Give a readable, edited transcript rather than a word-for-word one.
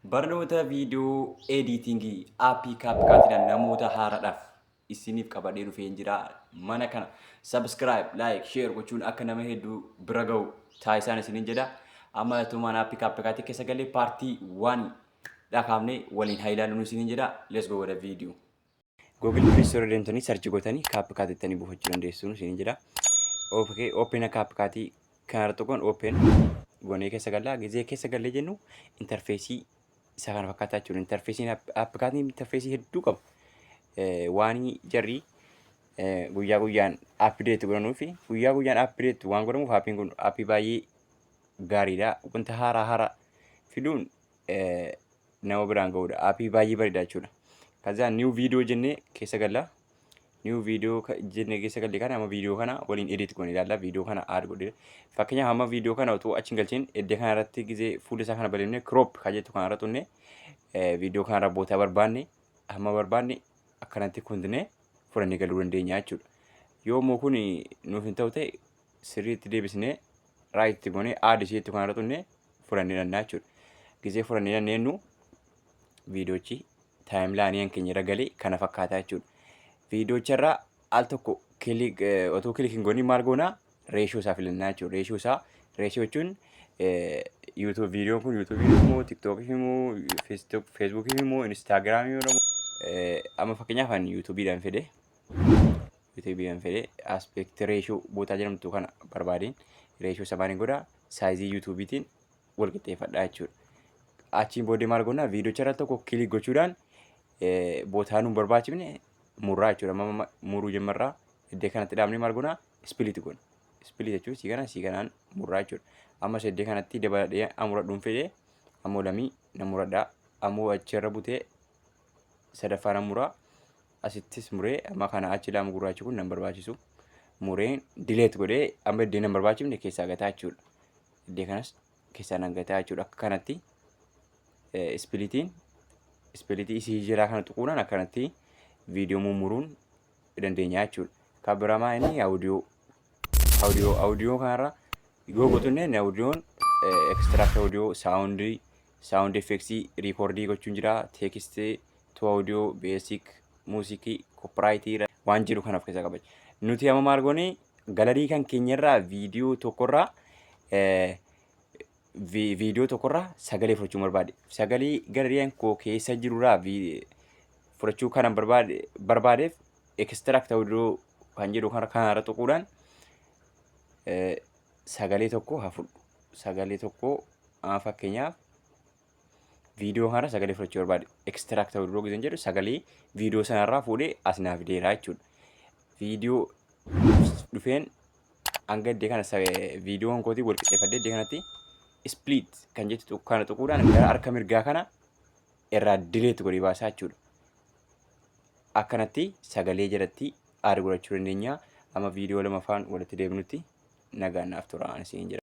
Barnoota viidiyoo editingii aappii CapCut'dhaan namoota haaraadhaaf isiniif qabadhee dhufee jira. Mana kana subscribe, like, share gochuun akka nama hedduu bira ga'u taasisaan isiniin jedha. Amma tumaan aappii CapCut keessa galee paartii 1 dhakaafnee waliin haa ilaallu isiniin jedha. Let's go with the video. Google Play Store deemtanii search gootanii CapCut ittanii buufachuu dandeessuun isiniin jedha. Okay, open CapCut kana tokkoon open goonee keessa gallaa gizee keessa gallee jennu interfeesii isa kana fakkaataa jechuudha. Interfeesiin CapCutiin interfeesii hedduu qaba. Waan jarri guyyaa guyyaan update godhanuu fi guyyaa guyyaan update waan godhamuuf aappiin kun aappii baay'ee gaariidha. Wanta haaraa fiduun nama biraan ga'uudha. Aappii baay'ee bareedaa jechuudha. Kazaa new video jennee keessa gallaa. New video jennee keessa gallee kana amma video kana waliin edit goone ilaalla. Video kana add godhe. Fakkeenyaaf amma video kana utuu achi hin galchin edda kana irratti gizee fuula isaa kana balleeffnee crop kajettu kana irra tunnee video kana irra boota barbaanne amma barbaanne akkanatti kundinee fudhannee galuu dandeenya jechuudha. Yoommoo kun nuuf hin ta'u ta'e sirriitti deebisnee right goonee add isheetti kana irra tunnee fudhannee danda'a jechuudha. Gizee fudhannee dandeenya viidiyoochi timeline keenya irra galee kana fakkaataa jechuudha. Viidiyoocha irraa al tokko otoo kilik hin goonii maal goonaa reeshoo isaa filannaa jechuudha. Reeshoo jechuun YouTube viidiyoon kun YouTube immoo TikTok immoo Facebook immoo Instagram immoo amma fakkeenyaaf ani YouTube'dhaan fedhe aspect ratio bootaa jedhamtu kana barbaadeen reeshoo samaaniin godhaa saayizii YouTube'tiin wal qixxeeffadhaa jechuudha. Achiin booddee maal goonaa viidiyoocha irra tokko kilik gochuudhaan bootaa nuun barbaachifne murraa jechuudha. Amma muruu jemmarraa iddoo kanatti dhaabnee maal goonaa split goona. Split jechuun sii kanaan murraa jechuudha. Amma iddoo kanatti dabaladhee amuradhuun fedhee ammoo lamii na muradhaa. Ammoo achirra butee sadaffaa na muraa. Asittis muree amma kana achi lama gurraachi kun nan barbaachisu. Mureen delete godhee amma iddoo nan barbaachifne keessaa gataa jechuudha. Iddoo kanas keessaa nan gataa jechuudha. Akka kanatti splitiin isii jiraa kana tuquudhaan akkanatti viidiyoo mummuruun dandeenya jechuudha. Kabiramaa inni audio kanarra yoo gotunnee audioon extract audio sound effects recordii gochuun jira. Text to audio basic muusikii copyright waan jiru kanaaf keessa qaba. Nuti amma maal goonee galarii kan keenyarraa viidiyoo tokkorraa sagalee fudhachuu barbaade. Sagalee galarii koo keessa jirurraa fudhachuu kanan barbaadeef extract audio kan jedhu kanarra tuquudhaan sagalee tokko haa fudhu. Sagalee tokko fakkeenyaaf viidiyoo kanarra sagalee fudhachuu barbaade. Extract audio gizeen jedhu sagalee viidiyoo sanarraa fuudhee as naaf fideera jechuudha. Viidiyoo dhufeen hanga iddoo kana viidiyoon kootii wal qixxeeffadhee iddoo kanatti split kan jettu kana tuquudhaan gara harka mirgaa kana irraa delete godhee baasaa jechuudha. Akkanatti sagalee jalatti add godhachuu dandeenya. Amma viidiyoo lamaffaan walitti deebinutti nagaan naaf tura isiniin jedha.